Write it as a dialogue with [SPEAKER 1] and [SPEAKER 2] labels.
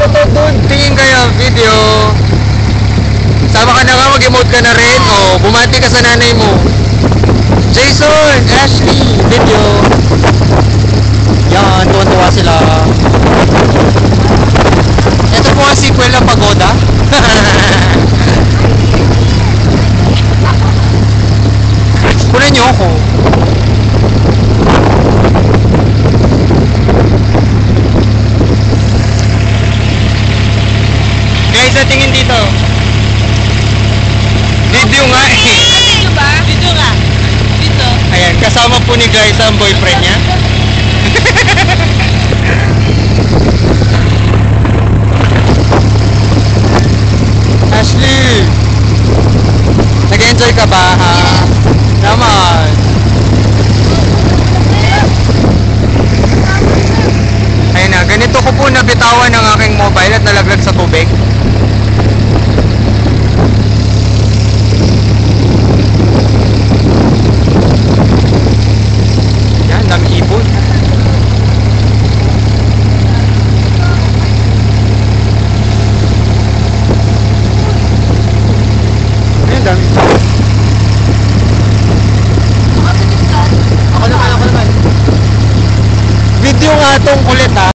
[SPEAKER 1] video to, dude. Tingin kayo, video. Sama ka na nga, mag-emote ka na rin. O, bumati ka sa nanay mo. Jason, Ashley, video. Yan, tuwan-tuwa sila. Ito po ang sequel ng Pagoda. Kunan niyo ako. Guys, sa tingin dito. Video nga eh.
[SPEAKER 2] Video ba? Video nga. Dito.
[SPEAKER 1] Ayan, kasama po ni guys ang boyfriend niya. Ashley! Nag-enjoy ka ba ha? Naman! Ayun na, ganito ko po nabitawan ng aking mobile at nalaglag sa tubig. Yan, dami ibon. Ayan, dami. Ako naman. Video nga tong kulit ha.